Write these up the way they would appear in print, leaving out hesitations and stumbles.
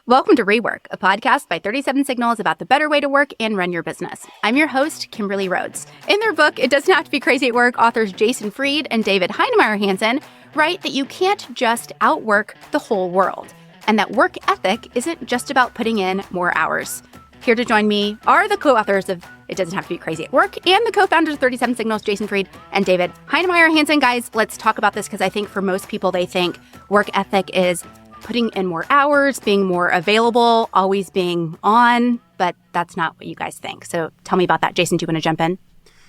Welcome to Rework, a podcast by 37 Signals about the better way to work and run your business. I'm your host, Kimberly Rhodes. In their book, It Doesn't Have to Be Crazy at Work, authors Jason Fried and David Heinemeier Hansson write that you can't just outwork the whole world, and that work ethic isn't just about putting in more hours. Here to join me are the co-authors of It Doesn't Have to Be Crazy at Work and the co-founders of 37 Signals, Jason Fried and David Heinemeier Hansson. Guys, let's talk about this because I think for most people, they think work ethic is putting in more hours, being more available, always being on, but that's not what you guys think. So tell me about that. Jason, do you want to jump in?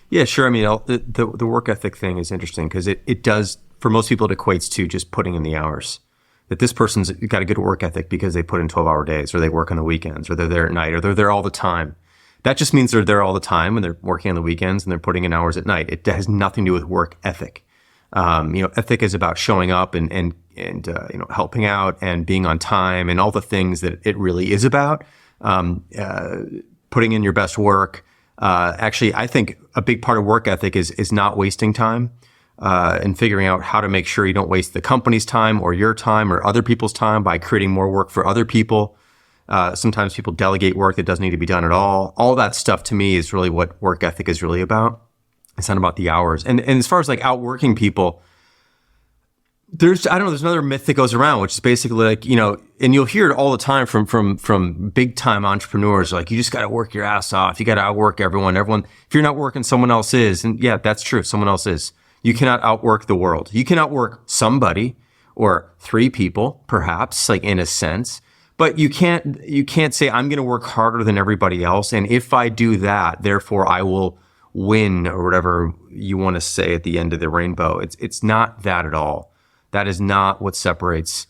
Yeah, sure. I mean, the work ethic thing is interesting because it does, for most people, it equates to just putting in the hours. That this person's got a good work ethic because they put in 12-hour days, or they work on the weekends, or they're there at night, or they're there all the time. That just means they're there all the time and they're working on the weekends and they're putting in hours at night. It has nothing to do with work ethic. Ethic is about showing up and helping out and being on time and all the things that it really is about. Putting in your best work. Actually, I think a big part of work ethic is not wasting time, and figuring out how to make sure you don't waste the company's time or your time or other people's time by creating more work for other people. Sometimes people delegate work that doesn't need to be done at all. All that stuff to me is really what work ethic is really about. It's not about the hours. And as far as like outworking people, there's another myth that goes around, which is basically like, and you'll hear it all the time from big time entrepreneurs, like, you just got to work your ass off. You got to outwork everyone. If you're not working, someone else is. And yeah, that's true. Someone else is. You cannot outwork the world. You can outwork somebody or three people, perhaps, like in a sense, but you can't say I'm going to work harder than everybody else. And if I do that, therefore I will win, or whatever you want to say at the end of the rainbow. It's not that at all. That is not what separates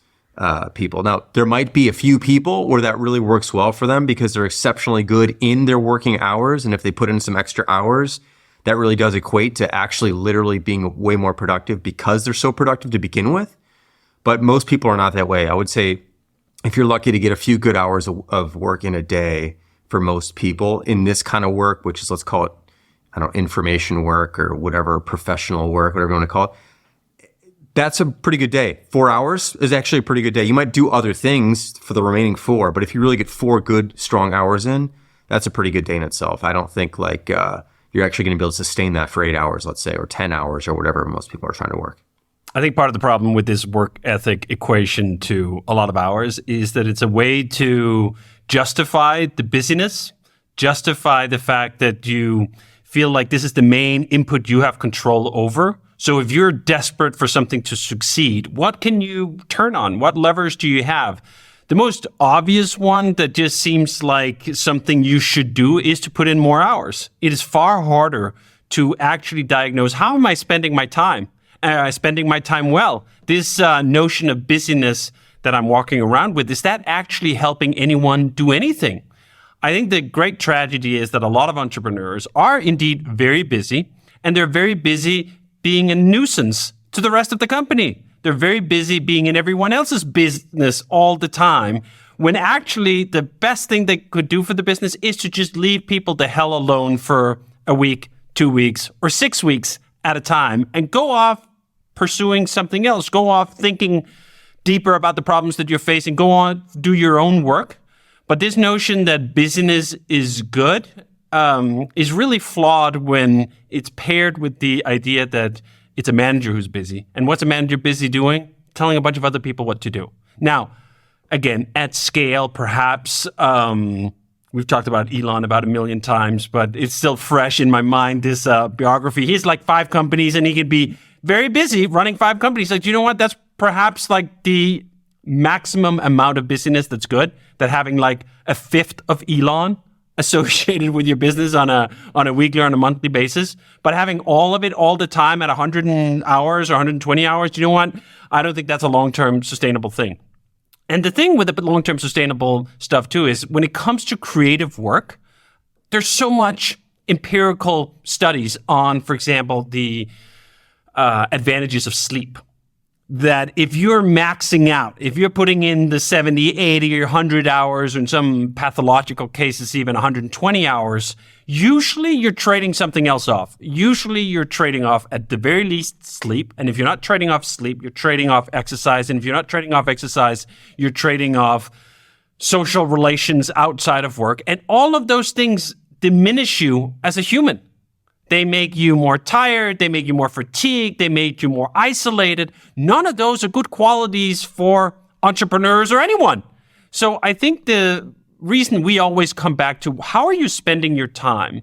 people. Now, there might be a few people where that really works well for them because they're exceptionally good in their working hours. And if they put in some extra hours, that really does equate to actually literally being way more productive because they're so productive to begin with. But most people are not that way. I would say if you're lucky to get a few good hours of work in a day, for most people in this kind of work, which is, let's call it, information work or whatever, professional work, whatever you want to call it, that's a pretty good day. 4 hours is actually a pretty good day. You might do other things for the remaining 4, but if you really get 4 good, strong hours in, that's a pretty good day in itself. I don't think you're actually going to be able to sustain that for 8 hours, let's say, or 10 hours or whatever most people are trying to work. I think part of the problem with this work ethic equation to a lot of hours is that it's a way to justify the busyness, justify the fact that you feel like this is the main input you have control over. So if you're desperate for something to succeed, what can you turn on? What levers do you have? The most obvious one that just seems like something you should do is to put in more hours. It is far harder to actually diagnose, how am I spending my time? Am I spending my time well? This notion of busyness that I'm walking around with, is that actually helping anyone do anything? I think the great tragedy is that a lot of entrepreneurs are indeed very busy, and they're very busy being a nuisance to the rest of the company. They're very busy being in everyone else's business all the time, when actually the best thing they could do for the business is to just leave people the hell alone for a week, 2 weeks, or 6 weeks at a time, and go off pursuing something else. Go off thinking deeper about the problems that you're facing. Go on, do your own work. But this notion that busyness is good is really flawed when it's paired with the idea that it's a manager who's busy. And what's a manager busy doing? Telling a bunch of other people what to do. Now, again, at scale, perhaps, we've talked about Elon about 1 million times, but it's still fresh in my mind, this biography. He's like 5 companies, and he could be very busy running 5 companies. Like, you know what? That's perhaps like the maximum amount of busyness that's good, that having like a fifth of Elon associated with your business on a weekly or on a monthly basis, but having all of it all the time at 100 hours or 120 hours, you know what? I don't think that's a long-term sustainable thing. And the thing with the long-term sustainable stuff too is when it comes to creative work, there's so much empirical studies on, for example, the advantages of sleep. That if you're maxing out, if you're putting in the 70, 80, or 100 hours, or in some pathological cases, even 120 hours, usually you're trading something else off. Usually you're trading off, at the very least, sleep. And if you're not trading off sleep, you're trading off exercise. And if you're not trading off exercise, you're trading off social relations outside of work. And all of those things diminish you as a human. They make you more tired. They make you more fatigued. They make you more isolated. None of those are good qualities for entrepreneurs or anyone. So I think the reason we always come back to how are you spending your time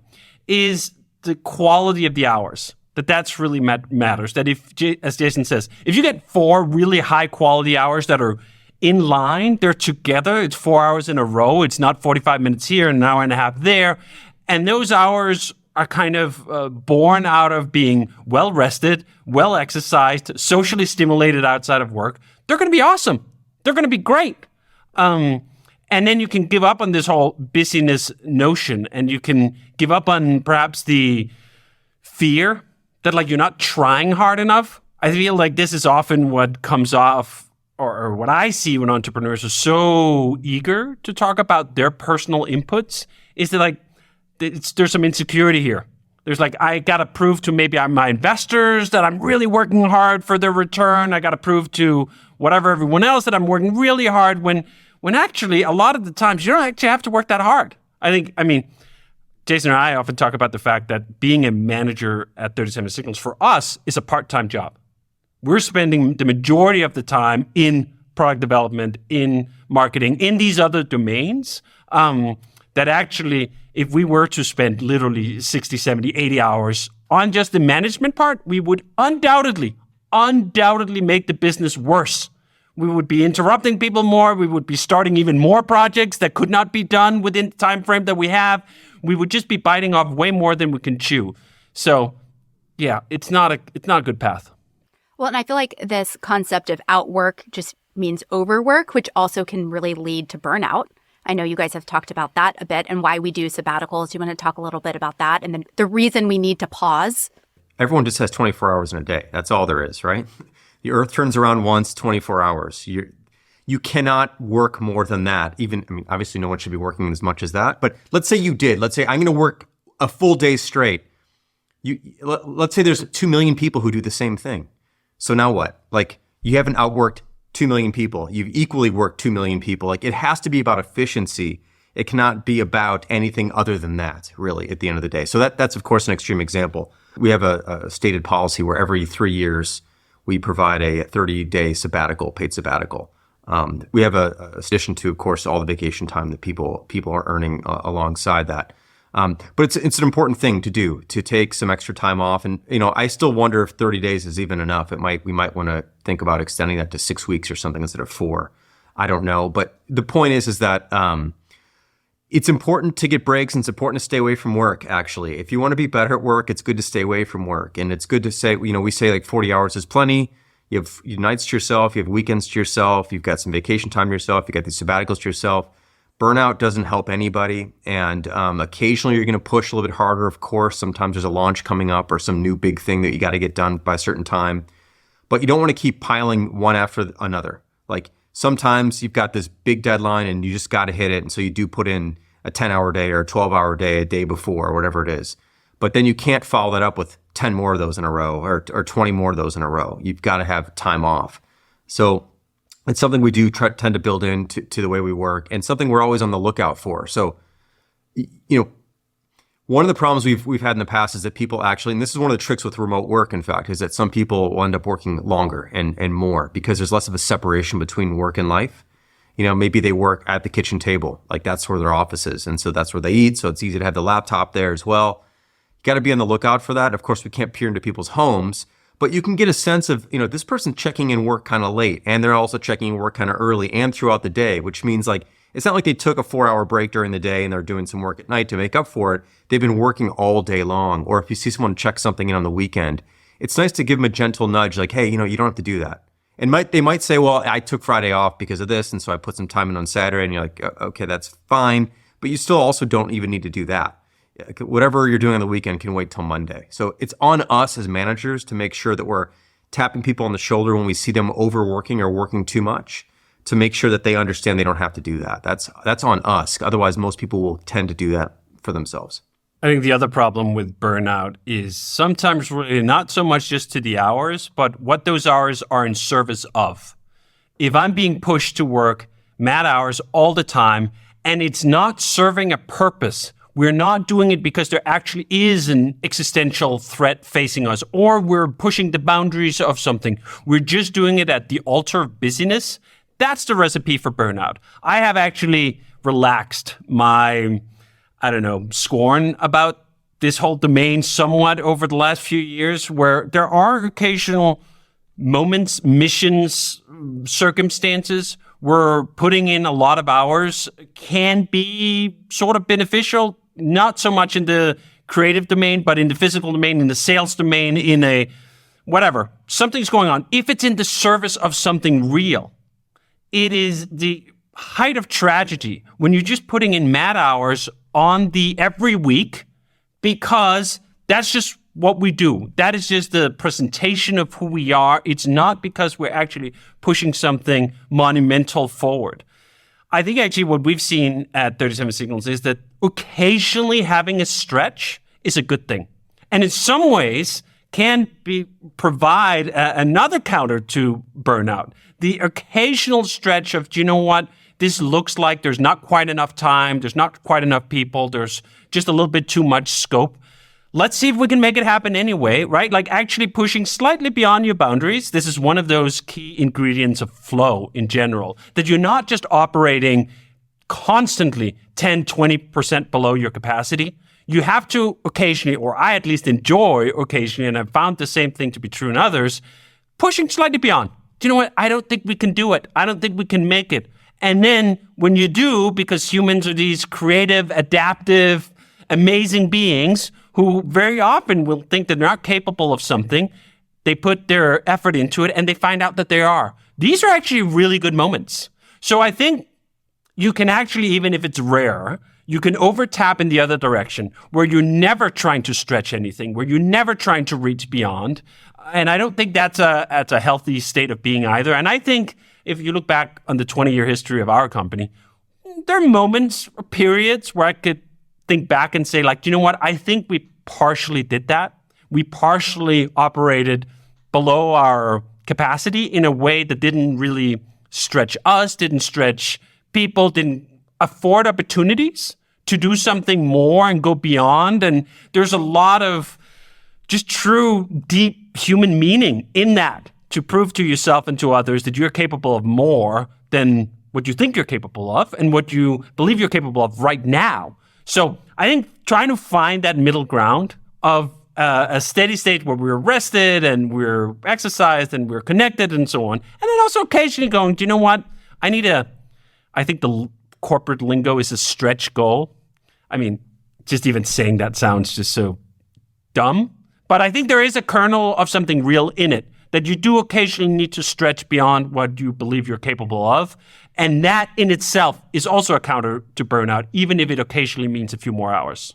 is the quality of the hours. That's really matters. That if, as Jason says, if you get 4 really high quality hours that are in line, they're together, it's 4 hours in a row, it's not 45 minutes here and an hour and a half there, and those hours are kind of born out of being well rested, well exercised, socially stimulated outside of work, they're going to be awesome. They're going to be great. And then you can give up on this whole busyness notion, and you can give up on perhaps the fear that like you're not trying hard enough. I feel like this is often what comes off, or what I see when entrepreneurs are so eager to talk about their personal inputs, is that like there's some insecurity here. There's like, I got to prove to maybe my investors that I'm really working hard for their return. I got to prove to whatever everyone else that I'm working really hard when actually a lot of the times you don't actually have to work that hard. I mean, Jason and I often talk about the fact that being a manager at 37 Signals for us is a part-time job. We're spending the majority of the time in product development, in marketing, in these other domains that actually, if we were to spend literally 60, 70, 80 hours on just the management part, we would undoubtedly make the business worse. We would be interrupting people more. We would be starting even more projects that could not be done within the time frame that we have. We would just be biting off way more than we can chew. So, yeah, it's not a good path. Well, and I feel like this concept of outwork just means overwork, which also can really lead to burnout. I know you guys have talked about that a bit and why we do sabbaticals. Do you want to talk a little bit about that? And then the reason we need to pause? Everyone just has 24 hours in a day. That's all there is, right? The earth turns around once, 24 hours. You cannot work more than that. Obviously no one should be working as much as that. But let's say you did. Let's say I'm going to work a full day straight. Let's say there's 2 million people who do the same thing. So now what? Like, you haven't outworked 2 million people. You've equally worked 2 million people. Like, it has to be about efficiency. It cannot be about anything other than that, really, at the end of the day. So that's, of course, an extreme example. We have a stated policy where every 3 years we provide a 30-day sabbatical, paid sabbatical. We have a addition to, of course, all the vacation time that people are earning alongside that. But it's an important thing to do, to take some extra time off. And, I still wonder if 30 days is even enough. We might want to think about extending that to 6 weeks or something instead of 4. I don't know. But the point is that it's important to get breaks, and it's important to stay away from work, actually. If you want to be better at work, it's good to stay away from work. And it's good to say, we say like 40 hours is plenty. You have nights to yourself. You have weekends to yourself. You've got some vacation time to yourself. You got these sabbaticals to yourself. Burnout doesn't help anybody, and occasionally you're going to push a little bit harder, of course. Sometimes there's a launch coming up or some new big thing that you got to get done by a certain time. But you don't want to keep piling one after another. Like, sometimes you've got this big deadline and you just got to hit it, and so you do put in a 10-hour day or a 12-hour day a day before, or whatever it is. But then you can't follow that up with 10 more of those in a row or 20 more of those in a row. You've got to have time off. So it's something we do tend to build into the way we work, and something we're always on the lookout for. So, one of the problems we've had in the past is that people actually, and this is one of the tricks with remote work, in fact, is that some people will end up working longer and more because there's less of a separation between work and life. Maybe they work at the kitchen table, like that's where their office is, and so that's where they eat. So it's easy to have the laptop there as well. You got to be on the lookout for that. Of course, we can't peer into people's homes, but you can get a sense of, this person checking in work kind of late, and they're also checking in work kind of early and throughout the day, which means like, it's not like they took a 4-hour break during the day and they're doing some work at night to make up for it. They've been working all day long. Or if you see someone check something in on the weekend, it's nice to give them a gentle nudge, like, hey, you don't have to do that. And they might say, well, I took Friday off because of this, and so I put some time in on Saturday, and you're like, okay, that's fine. But you still also don't even need to do that. Whatever you're doing on the weekend can wait till Monday. So it's on us as managers to make sure that we're tapping people on the shoulder when we see them overworking or working too much, to make sure that they understand they don't have to do that. That's on us. Otherwise, most people will tend to do that for themselves. I think the other problem with burnout is sometimes really not so much just to the hours, but what those hours are in service of. If I'm being pushed to work mad hours all the time, and it's not serving a purpose. We're not doing it because there actually is an existential threat facing us, or we're pushing the boundaries of something. We're just doing it at the altar of busyness. That's the recipe for burnout. I have actually relaxed my, scorn about this whole domain somewhat over the last few years, where there are occasional moments, missions, circumstances where putting in a lot of hours can be sort of beneficial, not so much in the creative domain, but in the physical domain, in the sales domain, in a whatever. Something's going on. If it's in the service of something real, it is the height of tragedy when you're just putting in mad hours on the every week, because that's just what we do. That is just the presentation of who we are. It's not because we're actually pushing something monumental forward. I think actually what we've seen at 37 Signals is that occasionally having a stretch is a good thing. And in some ways can provide another counter to burnout. The occasional stretch of, do you know what? This looks like there's not quite enough time. There's not quite enough people. There's just a little bit too much scope. Let's see if we can make it happen anyway, right? Like actually pushing slightly beyond your boundaries. This is one of those key ingredients of flow in general, that you're not just operating constantly 10, 20% below your capacity. You have to occasionally, or I at least enjoy occasionally, and I've found the same thing to be true in others, pushing slightly beyond. Do you know what? I don't think we can do it. I don't think we can make it. And then when you do, because humans are these creative, adaptive, amazing beings who very often will think that they're not capable of something, they put their effort into it and they find out that they are. These are actually really good moments. So I think you can actually, even if it's rare, you can overtap in the other direction, where you're never trying to stretch anything, where you're never trying to reach beyond. And I don't think that's a healthy state of being either. And I think if you look back on the 20-year history of our company, there are moments or periods where I could think back and say, like, you know what? I think we partially did that. We partially operated below our capacity in a way that didn't really stretch us, didn't stretch people, didn't afford opportunities to do something more and go beyond. And there's a lot of just true, deep human meaning in that, to prove to yourself and to others that you're capable of more than what you think you're capable of and what you believe you're capable of right now. So I think trying to find that middle ground of a steady state where we're rested and we're exercised and we're connected and so on. And then also occasionally going, do you know what? I think the corporate lingo is a stretch goal. I mean, just even saying that sounds just so dumb. But I think there is a kernel of something real in it, that you do occasionally need to stretch beyond what you believe you're capable of. And that in itself is also a counter to burnout, even if it occasionally means a few more hours.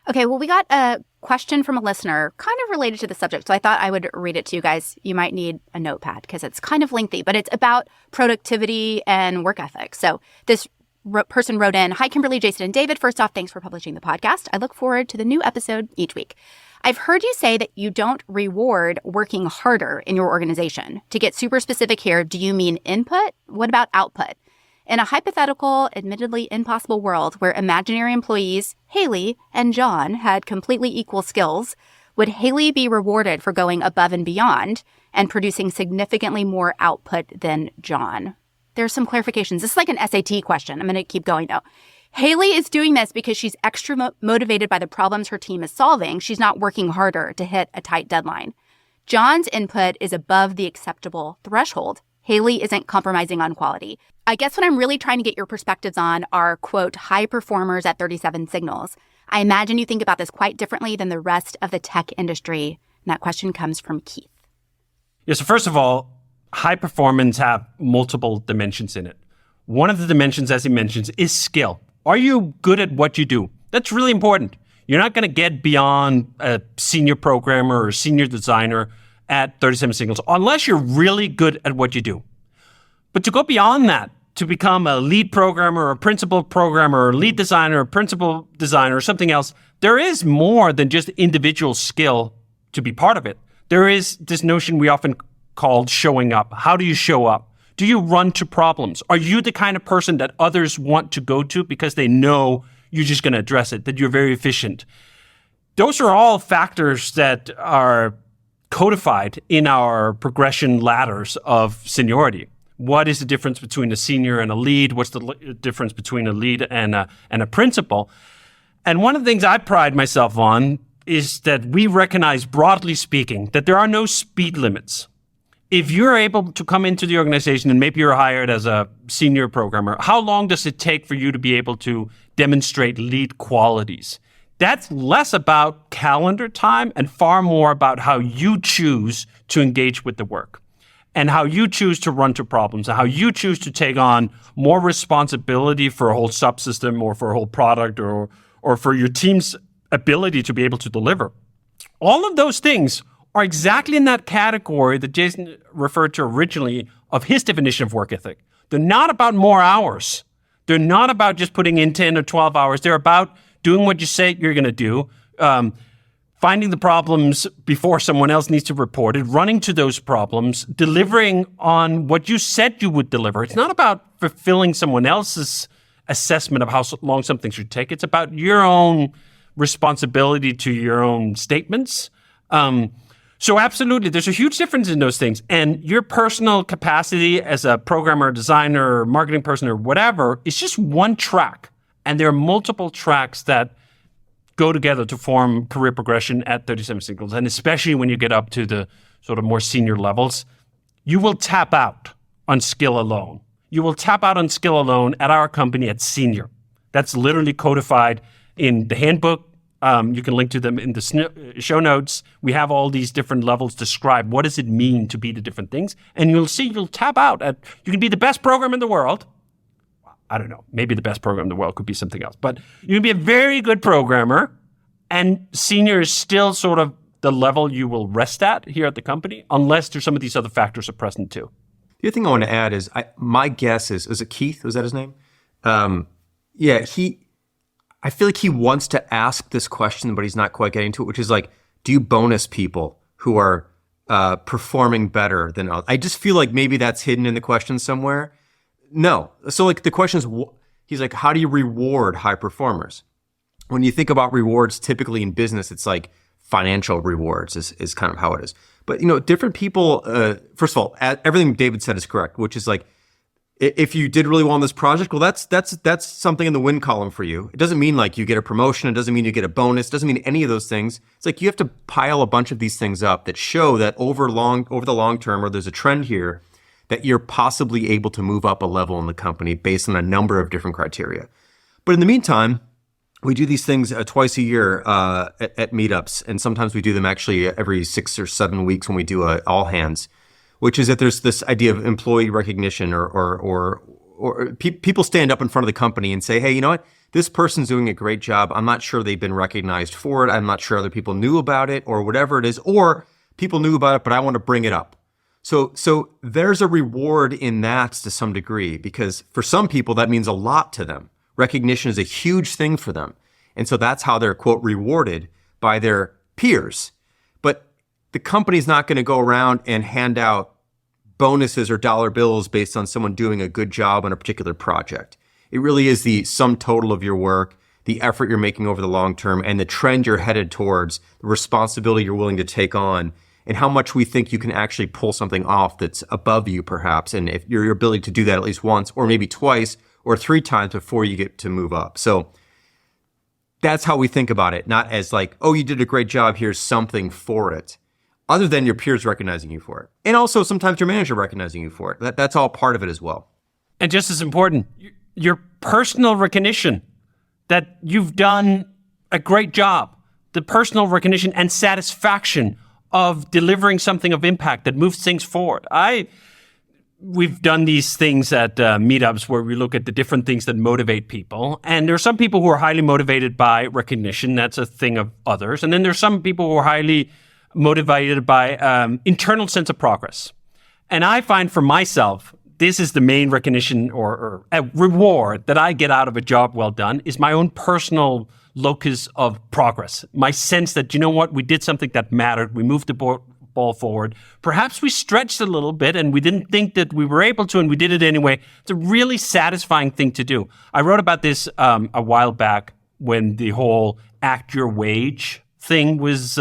Okay, well, we got a question from a listener kind of related to the subject, so I thought I would read it to you guys. You might need a notepad because it's kind of lengthy, but it's about productivity and work ethic. So this person wrote in, "Hi, Kimberly, Jason, and David. First off, thanks for publishing the podcast. I look forward to the new episode each week. I've heard you say that you don't reward working harder in your organization. To get super specific here, do you mean input? What about output? In a hypothetical, admittedly impossible world where imaginary employees, Haley and John, had completely equal skills, would Haley be rewarded for going above and beyond and producing significantly more output than John?" There's some clarifications. This is like an SAT question. I'm going to keep going, though. Haley is doing this because she's extra motivated by the problems her team is solving. She's not working harder to hit a tight deadline. John's input is above the acceptable threshold. Haley isn't compromising on quality. I guess what I'm really trying to get your perspectives on are, quote, high performers at 37 Signals. I imagine you think about this quite differently than the rest of the tech industry. And that question comes from Keith. Yeah, so first of all, high performance have multiple dimensions in it. One of the dimensions, as he mentions, is skill. Are you good at what you do? That's really important. You're not going to get beyond a senior programmer or senior designer at 37 Signals unless you're really good at what you do. But to go beyond that, to become a lead programmer or a principal programmer or a lead designer or principal designer or something else, there is more than just individual skill to be part of it. There is this notion we often called showing up. How do you show up? Do you run to problems? Are you the kind of person that others want to go to because they know you're just going to address it, that you're very efficient? Those are all factors that are codified in our progression ladders of seniority. What is the difference between a senior and a lead? What's the difference between a lead and a principal? And one of the things I pride myself on is that we recognize, broadly speaking, that there are no speed limits. If you're able to come into the organization and maybe you're hired as a senior programmer, how long does it take for you to be able to demonstrate lead qualities? That's less about calendar time and far more about how you choose to engage with the work and how you choose to run to problems and how you choose to take on more responsibility for a whole subsystem or for a whole product or for your team's ability to be able to deliver. All of those things are exactly in that category that Jason referred to originally of his definition of work ethic. They're not about more hours. They're not about just putting in 10 or 12 hours. They're about doing what you say you're going to do, finding the problems before someone else needs to report it, running to those problems, delivering on what you said you would deliver. It's not about fulfilling someone else's assessment of how long something should take. It's about your own responsibility to your own statements. So absolutely, there's a huge difference in those things. And your personal capacity as a programmer, designer, or marketing person, or whatever, is just one track. And there are multiple tracks that go together to form career progression at 37 Signals. And especially when you get up to the sort of more senior levels, you will tap out on skill alone. You will tap out on skill alone at our company at senior. That's literally codified in the handbook. You can link to them in the show notes. We have all these different levels described. What does it mean to be the different things? And you'll see you'll tap out at, you can be the best program in the world. I don't know, maybe the best program in the world could be something else. But you can be a very good programmer, and senior is still sort of the level you will rest at here at the company, unless there's some of these other factors are present too. The other thing I want to add is, my guess is it Keith? Was that his name? I feel like he wants to ask this question, but he's not quite getting to it, which is like, do you bonus people who are performing better than others? I just feel like maybe that's hidden in the question somewhere. No. So like the question is, he's like, how do you reward high performers? When you think about rewards, typically in business, it's like financial rewards is kind of how it is. But, different people, first of all, everything David said is correct, which is like, if you did really well on this project, well, that's something in the win column for you. It doesn't mean like you get a promotion. It doesn't mean you get a bonus. It doesn't mean any of those things. It's like you have to pile a bunch of these things up that show that over the long term, or there's a trend here, that you're possibly able to move up a level in the company based on a number of different criteria. But in the meantime, we do these things twice a year at meetups, and sometimes we do them actually every 6 or 7 weeks when we do all hands, which is that there's this idea of employee recognition or people stand up in front of the company and say, hey, you know what? This person's doing a great job. I'm not sure they've been recognized for it. I'm not sure other people knew about it or whatever it is, or people knew about it, but I want to bring it up. So there's a reward in that to some degree, because for some people, that means a lot to them. Recognition is a huge thing for them. And so that's how they're, quote, rewarded by their peers. But the company's not going to go around and hand out bonuses or dollar bills based on someone doing a good job on a particular project. It really is the sum total of your work, the effort you're making over the long term, and the trend you're headed towards, the responsibility you're willing to take on, and how much we think you can actually pull something off that's above you, perhaps, and if your ability to do that at least once or maybe twice or 3 times before you get to move up. So that's how we think about it, not as like, oh, you did a great job, here's something for it, other than your peers recognizing you for it. And also sometimes your manager recognizing you for it. That's all part of it as well. And just as important, your personal recognition that you've done a great job, the personal recognition and satisfaction of delivering something of impact that moves things forward. We've done these things at meetups where we look at the different things that motivate people. And there are some people who are highly motivated by recognition. That's a thing of others. And then there's some people who are highly motivated by internal sense of progress. And I find for myself, this is the main recognition or a reward that I get out of a job well done, is my own personal locus of progress. My sense that, you know what, we did something that mattered. We moved the ball forward. Perhaps we stretched a little bit and we didn't think that we were able to, and we did it anyway. It's a really satisfying thing to do. I wrote about this a while back when the whole act your wage thing was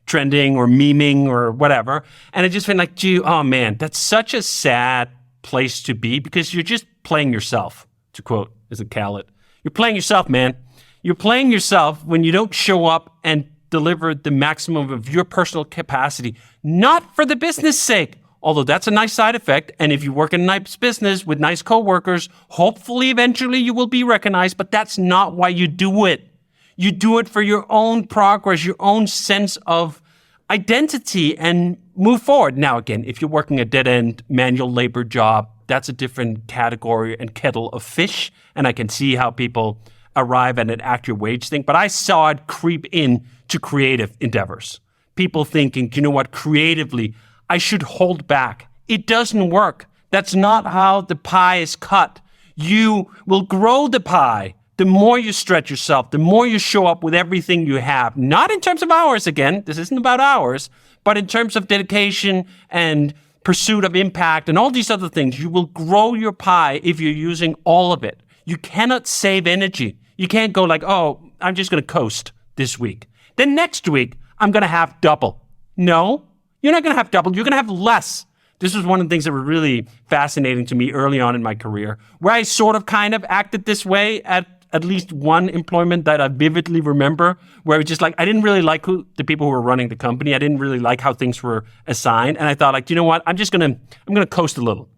trending or memeing or whatever. And I just felt like, gee, oh man, that's such a sad place to be because you're just playing yourself, to quote, is it Khaled? You're playing yourself, man. You're playing yourself when you don't show up and deliver the maximum of your personal capacity, not for the business sake, although that's a nice side effect. And if you work in a nice business with nice coworkers, hopefully eventually you will be recognized, but that's not why you do it. You do it for your own progress, your own sense of identity, and move forward. Now, again, if you're working a dead-end manual labor job, that's a different category and kettle of fish, and I can see how people arrive at an act your wage thing, but I saw it creep in to creative endeavors. People thinking, you know what, creatively, I should hold back. It doesn't work. That's not how the pie is cut. You will grow the pie the more you stretch yourself, the more you show up with everything you have. Not in terms of hours, again, this isn't about hours, but in terms of dedication and pursuit of impact and all these other things. You will grow your pie if you're using all of it. You cannot save energy. You can't go like, oh, I'm just going to coast this week. Then next week, I'm going to have double. No, you're not going to have double. You're going to have less. This was one of the things that were really fascinating to me early on in my career, where I sort of kind of acted this way at least one employment that I vividly remember, where it was just like, I didn't really like the people who were running the company. I didn't really like how things were assigned. And I thought, like, you know what? I'm going to coast a little.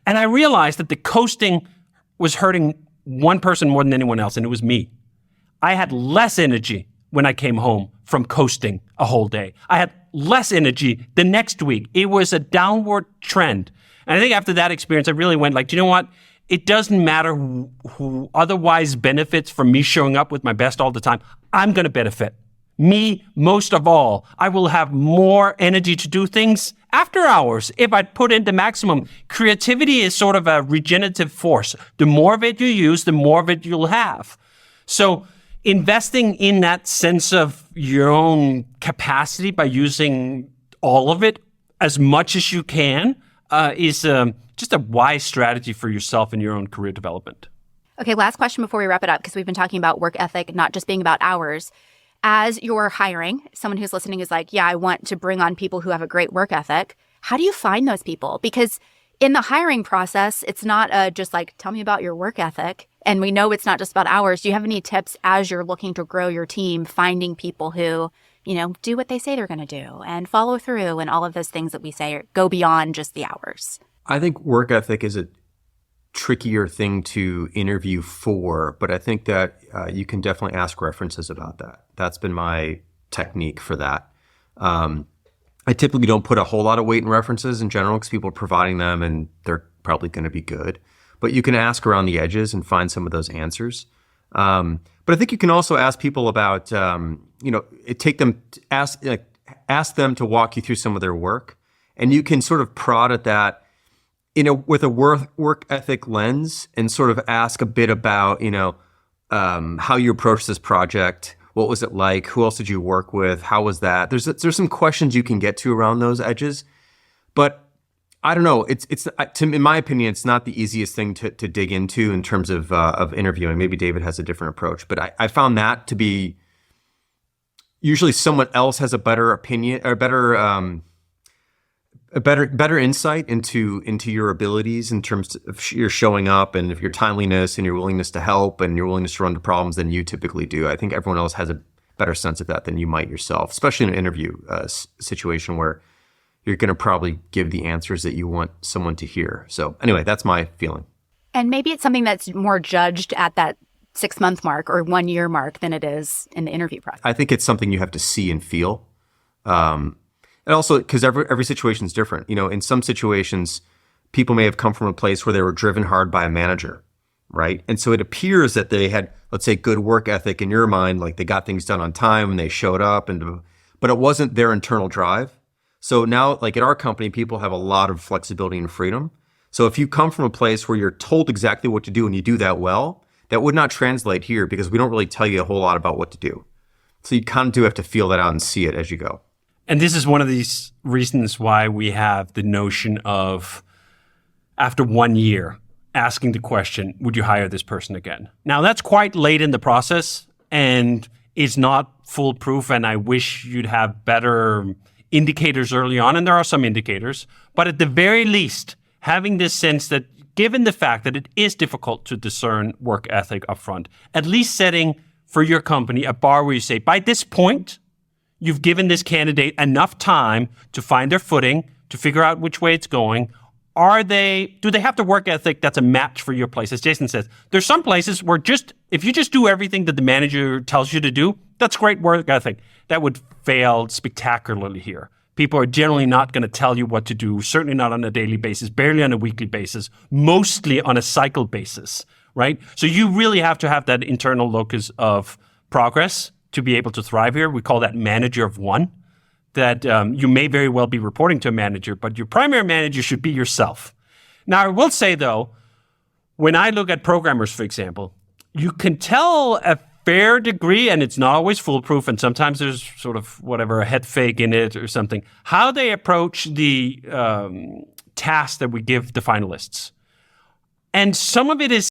And I realized that the coasting was hurting one person more than anyone else, and it was me. I had less energy when I came home from coasting a whole day. I had less energy the next week. It was a downward trend. And I think after that experience, I really went like, do you know what? It doesn't matter who otherwise benefits from me showing up with my best all the time. I'm going to benefit. Me, most of all. I will have more energy to do things after hours if I put in the maximum. Creativity is sort of a regenerative force. The more of it you use, the more of it you'll have. So investing in that sense of your own capacity by using all of it as much as you can is just a wise strategy for yourself and your own career development. Okay, last question before we wrap it up, because we've been talking about work ethic, not just being about hours. As you're hiring, someone who's listening is like, yeah, I want to bring on people who have a great work ethic. How do you find those people? Because in the hiring process, it's not just like, tell me about your work ethic. And we know it's not just about hours. Do you have any tips as you're looking to grow your team, finding people who, you know, do what they say they're going to do and follow through and all of those things that we say go beyond just the hours? I think work ethic is a trickier thing to interview for, but I think that you can definitely ask references about that. That's been my technique for that. I typically don't put a whole lot of weight in references in general because people are providing them and they're probably going to be good. But you can ask around the edges and find some of those answers. But I think you can also ask people about, ask them to walk you through some of their work, and you can sort of prod at that, with a work ethic lens, and sort of ask a bit about, how you approach this project. What was it like? Who else did you work with? How was that? There's some questions you can get to around those edges, but I don't know. In my opinion, it's not the easiest thing to dig into in terms of interviewing. Maybe David has a different approach, but I found that to be usually someone else has a better opinion or better insight into your abilities in terms of your showing up and of your timeliness and your willingness to help and your willingness to run to problems than you typically do. I think everyone else has a better sense of that than you might yourself, especially in an interview situation where you're going to probably give the answers that you want someone to hear. So anyway, that's my feeling. And maybe it's something that's more judged at that 6-month mark or 1 year mark than it is in the interview process. I think it's something you have to see and feel. And also because every situation is different. In some situations, people may have come from a place where they were driven hard by a manager, right? And so it appears that they had, let's say, good work ethic in your mind, like they got things done on time and they showed up, but it wasn't their internal drive. So now, like at our company, people have a lot of flexibility and freedom. So if you come from a place where you're told exactly what to do and you do that well, that would not translate here because we don't really tell you a whole lot about what to do. So you kind of do have to feel that out and see it as you go. And this is one of these reasons why we have the notion of, after 1 year, asking the question, would you hire this person again? Now, that's quite late in the process and it's not foolproof. And I wish you'd have better indicators early on. And there are some indicators. But at the very least, having this sense that given the fact that it is difficult to discern work ethic upfront, at least setting for your company a bar where you say, by this point, you've given this candidate enough time to find their footing, to figure out which way it's going. Do they have the work ethic that's a match for your place? As Jason says, there's some places where if you just do everything that the manager tells you to do, that's great work ethic. That would fail spectacularly here. People are generally not going to tell you what to do, certainly not on a daily basis, barely on a weekly basis, mostly on a cycle basis, right? So you really have to have that internal locus of progress to be able to thrive here. We call that manager of one, that you may very well be reporting to a manager, but your primary manager should be yourself. Now, I will say, though, when I look at programmers, for example, you can tell a fair degree, and it's not always foolproof, and sometimes there's sort of a head fake in it or something, how they approach the task that we give the finalists. And some of it is